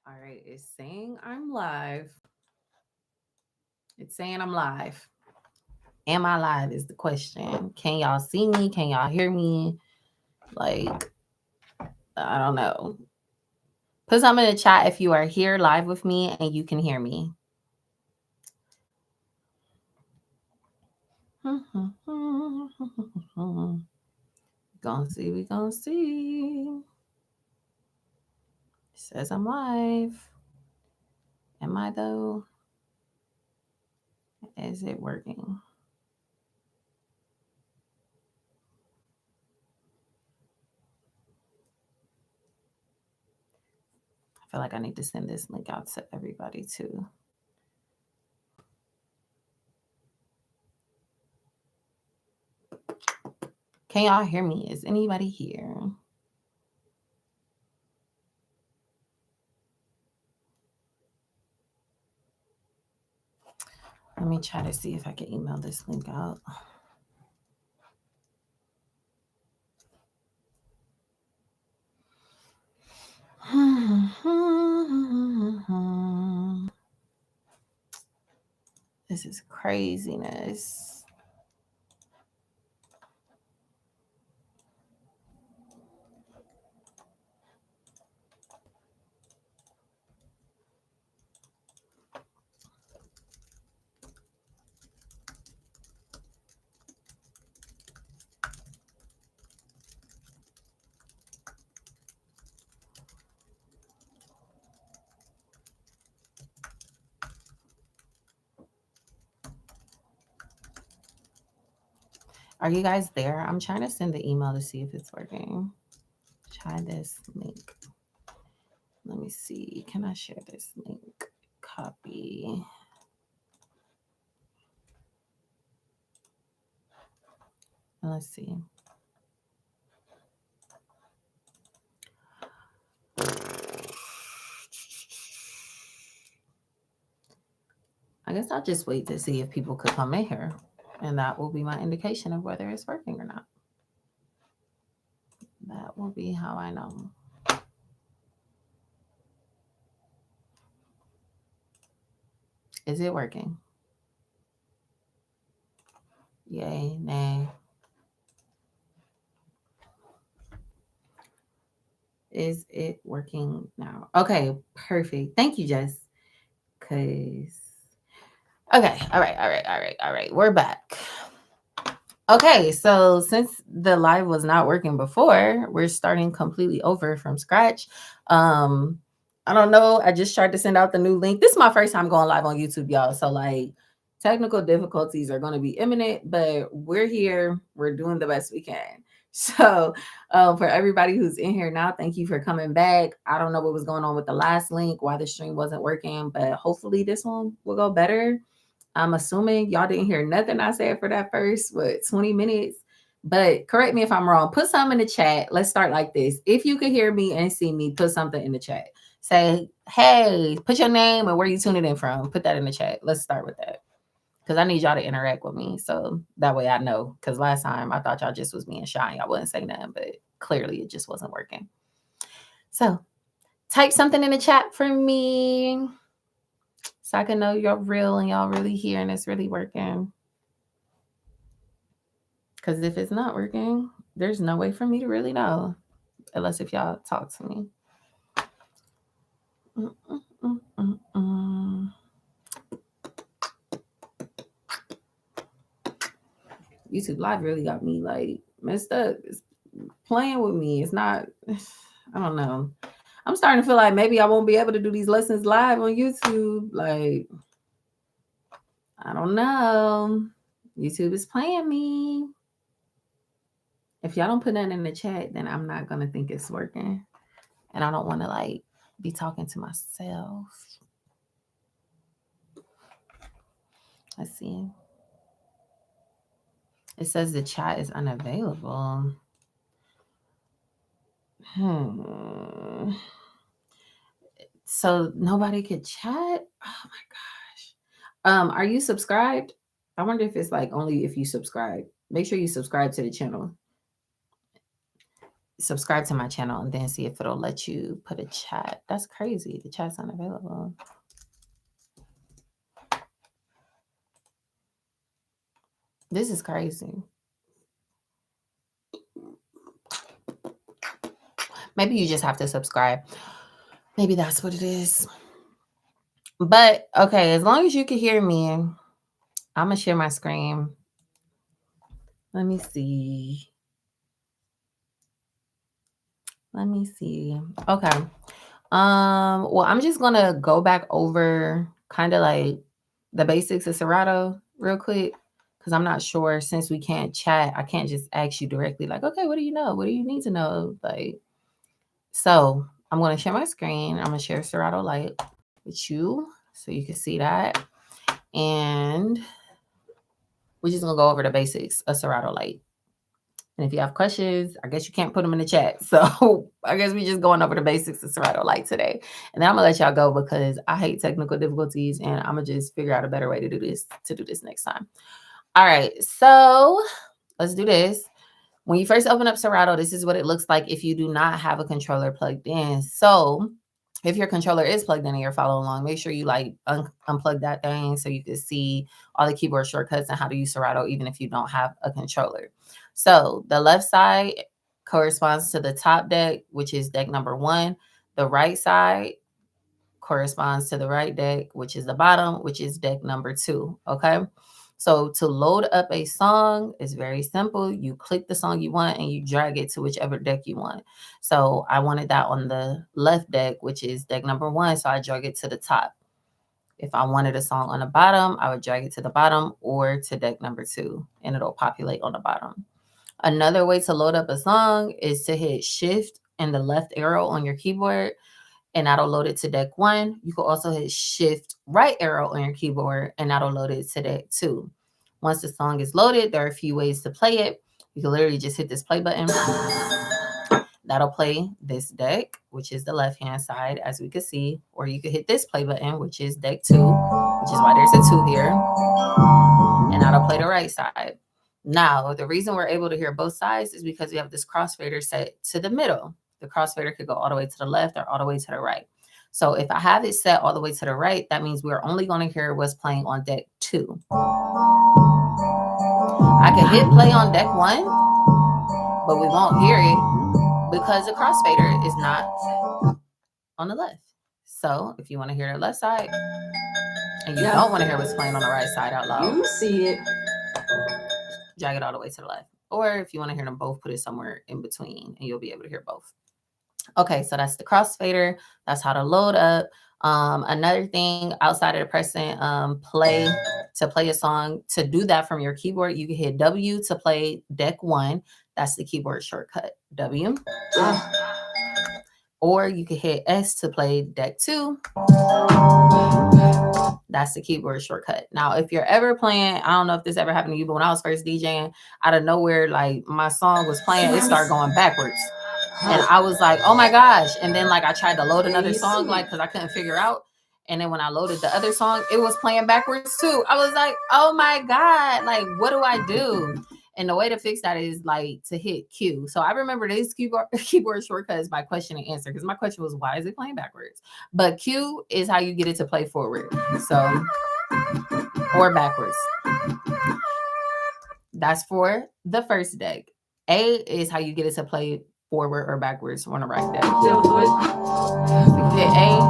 All right, it's saying I'm live. It's saying I'm live. Am I live is the question. Can y'all see me? Can y'all hear me? Like, I don't know. Put something in the chat if you are here live with me and you can hear me. Gonna see, we gonna see. It says I'm live. Am I though? Is it working? I feel like I need to send this link out to everybody too. Can y'all hear me? Is anybody here? Let me try to see if I can email this link out. This is craziness. Are you guys there? I'm trying to send the email to see if it's working. Try this link. Let me see. Can I share this link? Copy. Let's see. I guess I'll just wait to see if people could come in here. And that will be my indication of whether it's working or not. That will be how I know. Is it working? Yay, nay. Is it working now? Okay, perfect. Thank you, Jess. Cause okay, all right. We're back. Okay, so since the live was not working before, we're starting completely over from scratch. I don't know. I just tried to send out the new link. This is my first time going live on YouTube, y'all. So like technical difficulties are going to be imminent, but we're here. We're doing the best we can. So for everybody who's in here now, thank you for coming back. I don't know what was going on with the last link, why the stream wasn't working, but hopefully this one will go better. I'm assuming y'all didn't hear nothing I said for that first, 20 minutes? But correct me if I'm wrong. Put something in the chat. Let's start like this. If you can hear me and see me, put something in the chat. Say, hey, put your name and where you tuning in from. Put that in the chat. Let's start with that. Because I need y'all to interact with me. So that way I know. Because last time I thought y'all just was being shy. Y'all wouldn't say nothing, but clearly it just wasn't working. So type something in the chat for me so I can know you're real and y'all really here and it's really working. Because if it's not working, there's no way for me to really know. Unless if y'all talk to me. YouTube Live really got me like messed up. It's playing with me. It's not, I don't know. I'm starting to feel like maybe I won't be able to do these lessons live on YouTube. Like, I don't know. YouTube is playing me. If y'all don't put that in the chat, then I'm not going to think it's working. And I don't want to like be talking to myself. Let's see. It says the chat is unavailable. So nobody could chat? Oh my gosh. Are you subscribed? I wonder if it's like only if you subscribe. Make sure you subscribe to the channel. subscribe to my channel and then see if it'll let you put a chat. That's crazy. The chat's unavailable. This is crazy. Maybe you just have to subscribe. Maybe that's what it is. But okay, as long as you can hear me, I'm gonna share my screen. Let me see. Okay. Well, I'm just gonna go back over kind of like the basics of Serato real quick. Because I'm not sure, since we can't chat, I can't just ask you directly, like, okay, what do you know? What do you need to know? Like, so I'm gonna share my screen. I'm gonna share Serato Lite with you so you can see that. And we're just gonna go over the basics of Serato Lite. And if you have questions, I guess you can't put them in the chat. So I guess we're just going over the basics of Serato Lite today. And then I'm gonna let y'all go because I hate technical difficulties and I'm gonna just figure out a better way to do this next time. All right, so let's do this. When you first open up Serato, this is what it looks like if you do not have a controller plugged in. So if your controller is plugged in and you're following along, make sure you like unplug that thing so you can see all the keyboard shortcuts and how to use Serato even if you don't have a controller. So the left side corresponds to the top deck, which is deck number 1. The right side corresponds to the right deck, which is the bottom, which is deck number 2. Okay. So to load up a song is very simple. You click the song you want and you drag it to whichever deck you want. So I wanted that on the left deck, which is deck number 1. So I drag it to the top. If I wanted a song on the bottom, I would drag it to the bottom or to deck number 2, and it'll populate on the bottom. Another way to load up a song is to hit Shift and the left arrow on your keyboard, and that'll load it to deck 1. You can also hit Shift right arrow on your keyboard, and that'll load it to deck 2. Once the song is loaded, there are a few ways to play it. You can literally just hit this play button. That'll play this deck, which is the left-hand side, as we can see. Or you could hit this play button, which is deck 2, which is why there's a 2 here. And that'll play the right side. Now, the reason we're able to hear both sides is because we have this crossfader set to the middle. The crossfader could go all the way to the left or all the way to the right. So if I have it set all the way to the right, that means we're only going to hear what's playing on deck 2. I can hit play on deck 1, but we won't hear it because the crossfader is not on the left. So if you want to hear the left side and you don't want to hear what's playing on the right side out loud, you see it, drag it all the way to the left. Or if you want to hear them both, put it somewhere in between and you'll be able to hear both. Okay, so that's the crossfader. That's how to load up. Another thing outside of the pressing play to play a song, to do that from your keyboard, you can hit W to play deck 1. That's the keyboard shortcut, W. Or you can hit S to play deck 2. That's the keyboard shortcut. Now, if you're ever playing, I don't know if this ever happened to you, but when I was first DJing, out of nowhere, like my song was playing, it started going backwards. And I was like, oh my gosh. And then like I tried to load another song, like, because I couldn't figure out. And then when I loaded the other song, it was playing backwards too. I was like, oh my God, like, what do I do? And the way to fix that is like to hit Q. So I remember these keyboard shortcuts by question and answer, because my question was, why is it playing backwards? But Q is how you get it to play forward. So, or backwards. That's for the first deck. A is how you get it to play forward or backwards on the right deck. Hit A.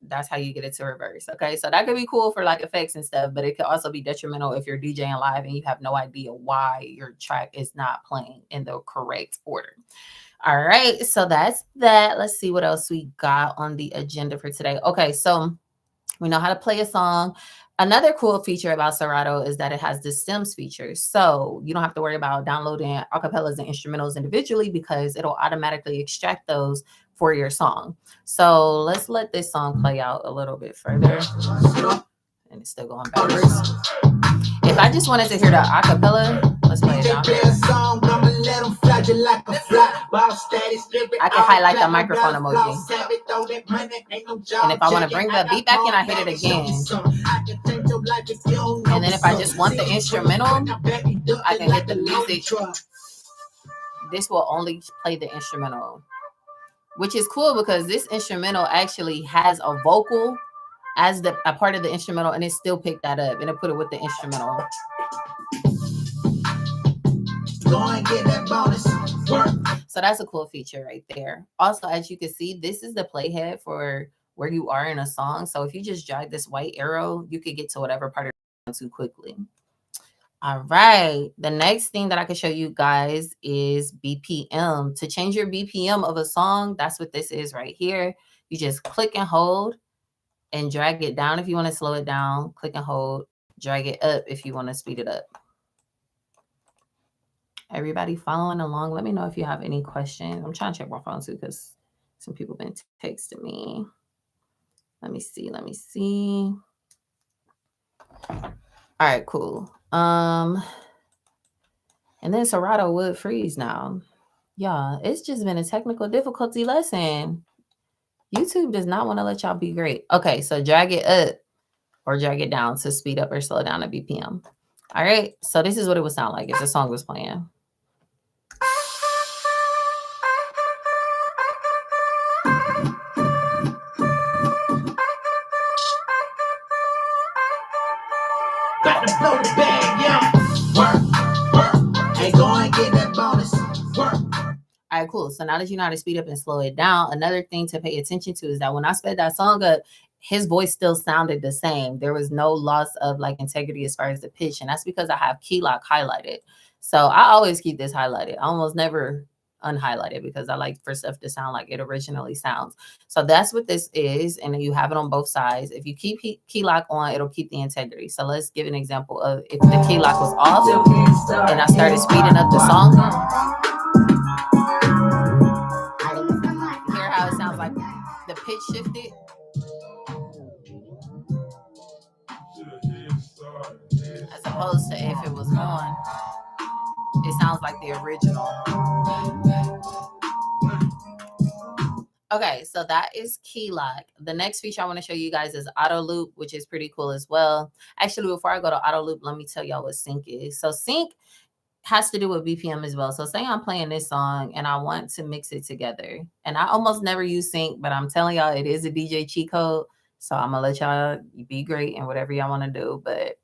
That's how you get it to reverse. Okay, so that could be cool for like effects and stuff, but it could also be detrimental if you're DJing live and you have no idea why your track is not playing in the correct order. All right, so that's that. Let's see what else we got on the agenda for today. Okay, so we know how to play a song. Another cool feature about Serato is that it has the stems feature. So you don't have to worry about downloading acapellas and instrumentals individually because it'll automatically extract those for your song. So let's let this song play out a little bit further. And it's still going backwards. If I just wanted to hear the acapella, let's play it down. I can highlight the microphone emoji. And if I want to bring the beat back in, I hit it again. And then if I just want the instrumental, I can hit the music this will only play the instrumental, which is cool because this instrumental actually has a vocal as a part of the instrumental, and it still picked that up and it put it with the instrumental. Go and get that bonus. So that's a cool feature right there. Also, as you can see, this is the playhead for where you are in a song. So if you just drag this white arrow, you could get to whatever part you want to quickly. All right. The next thing that I can show you guys is BPM. To change your BPM of a song, that's what this is right here. You just click and hold and drag it down if you want to slow it down. Click and hold, drag it up if you want to speed it up. Everybody following along? Let me know if you have any questions. I'm trying to check my phone too because some people been texting me. Let me see. All right, cool. And then Serato would freeze now. Yeah, it's just been a technical difficulty lesson. YouTube does not want to let y'all be great. Okay, so drag it up or drag it down to speed up or slow down the BPM. All right, so this is what it would sound like if the song was playing. Got to blow the bag, yeah. Work. Hey, go and get that bonus. Work. All right, cool. So now that you know how to speed up and slow it down, another thing to pay attention to is that when I sped that song up, his voice still sounded the same. There was no loss of like integrity as far as the pitch. And that's because I have key lock highlighted. So I always keep this highlighted. I almost never unhighlighted because I like for stuff to sound like it originally sounds. So that's what this is. And you have it on both sides. If you keep key lock on, it'll keep the integrity. So let's give an example of if the key lock was off and I started speeding up the song. Hear how it sounds like the pitch shifted? As opposed to if it was on, it sounds like the original. Okay, so that is key lock. The next feature I want to show you guys is auto loop, which is pretty cool as well. Actually, before I go to auto loop, let me tell y'all what sync is. So sync has to do with BPM as well. So say I'm playing this song and I want to mix it together. And I almost never use sync, but I'm telling y'all it is a DJ cheat code. So I'm going to let y'all be great and whatever y'all want to do. But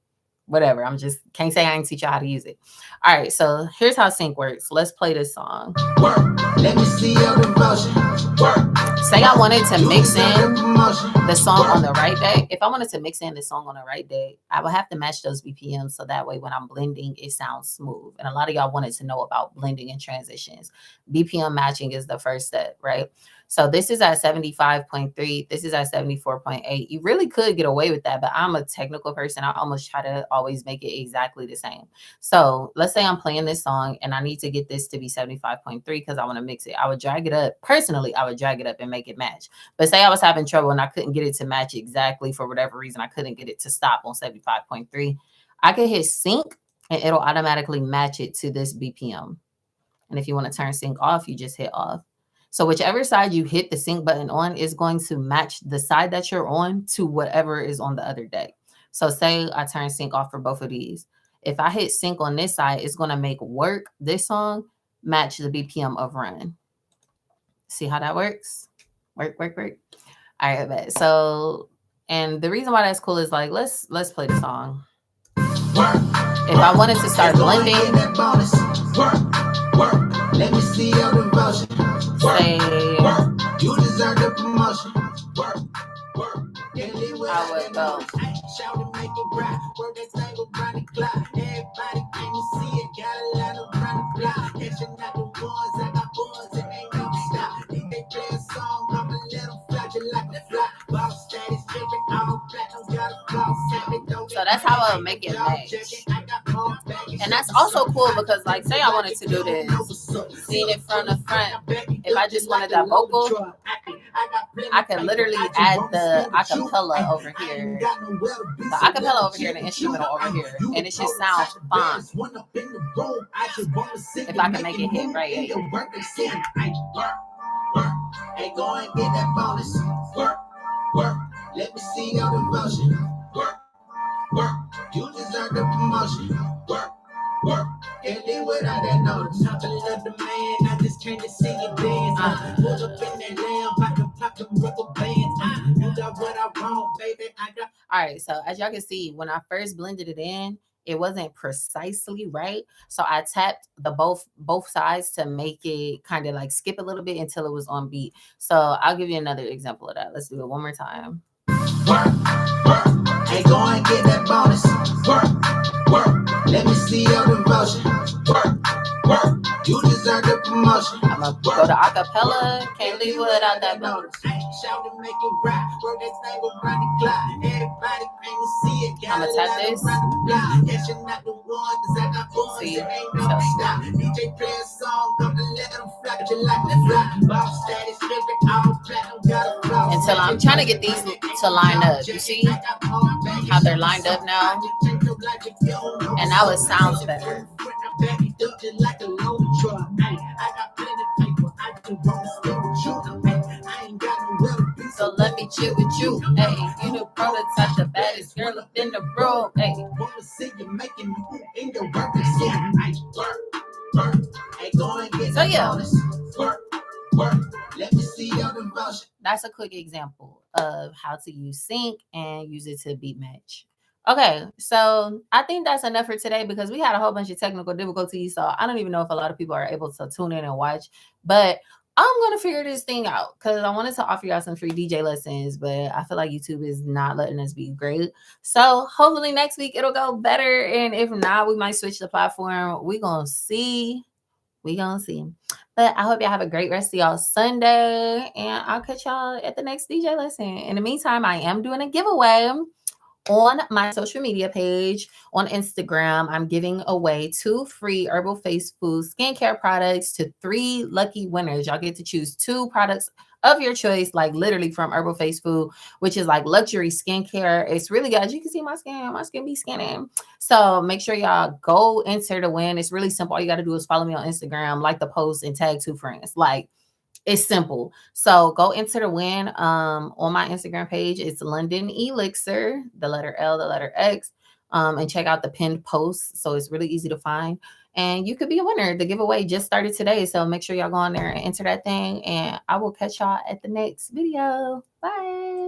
whatever. I'm just can't say I ain't teach you how to use it. All right. So here's how sync works. Let's play this song. Work. Let me see your devotion. Work. Say I wanted to mix in the song on the right day. If I wanted to mix in the song on the right day, I would have to match those BPMs so that way when I'm blending, it sounds smooth. And a lot of y'all wanted to know about blending and transitions. BPM matching is the first step, right? So this is at 75.3. This is at 74.8. You really could get away with that, but I'm a technical person. I almost try to always make it exactly the same. So let's say I'm playing this song and I need to get this to be 75.3 because I want to mix it. I would drag it up. Personally, I would drag it up and make it match. But say I was having trouble and I couldn't get it to match exactly for whatever reason. I couldn't get it to stop on 75.3. I could hit sync and it'll automatically match it to this BPM. And if you want to turn sync off, you just hit off. So whichever side you hit the sync button on is going to match the side that you're on to whatever is on the other deck. So say I turn sync off for both of these. If I hit sync on this side, it's going to make work, this song, match the BPM of run. See how that works? Work. All right, bet. So, and the reason why that's cool is like, let's play the song. If I wanted to start blending, let me see your devotion. Say, you deserve the promotion. I would go. So that's how I'll make it match. And that's also cool because, like, say I wanted to do this, seeing it from the front. If I just wanted that vocal, I can literally add the acapella over here. The acapella over here, the instrumental over here, and it just sounds fine. If I can make it hit right here. Hey, go and get that bonus. Work. Let me see your devotion. Work. You deserve the promotion. Work. Can't live without that notice. Nothing left the man. All right, so as y'all can see, when I first blended it in, it wasn't precisely right. So I tapped the both sides to make it kind of like skip a little bit until it was on beat. So I'll give you another example of that. Let's do it one more time. Work, work. Hey, go and get that bonus. Work, work. Let me see your devotion. Work, work. You deserve the promotion. I'm gonna go to acapella. Can't leave without that bonus. Shout to make it right. Work that thing around the clock. Everybody can't see it. I'm gonna tap this. Yes, you're not the one. Cause I got boys. It ain't no stop. DJ play a song. Come to let them fly. You like the fly. Boss status. Until I'm trying to get these to line up. You see how they're lined up now? And now it sounds better. So let me chill with you. Hey, you the prototype, the baddest girl up in the room. Hey. So yeah. Let me see your devotion. That's a quick example of how to use sync and use it to beat match. Okay, so I think that's enough for today because we had a whole bunch of technical difficulties. So I don't even know if a lot of people are able to tune in and watch, but I'm going to figure this thing out because I wanted to offer y'all some free DJ lessons, but I feel like YouTube is not letting us be great. So hopefully next week it'll go better. And if not, we might switch the platform. We're going to see. We gonna see. But I hope y'all have a great rest of y'all Sunday. And I'll catch y'all at the next DJ lesson. In the meantime, I am doing a giveaway on my social media page on Instagram. I'm giving away 2 free Herbal Face Food skincare products to 3 lucky winners. Y'all get to choose 2 products of your choice, like literally from Herbal Face Food, which is like luxury skincare. It's really good. As you can see, my skin be skinning. So make sure y'all go enter to win. It's really simple. All you got to do is follow me on Instagram, like the post, and tag 2 friends. Like, it's simple. So go enter to win on my Instagram page. It's London Elixir, the letter L, the letter X, and check out the pinned post. So it's really easy to find. And you could be a winner. The giveaway just started today. So make sure y'all go on there and enter that thing. And I will catch y'all at the next video. Bye.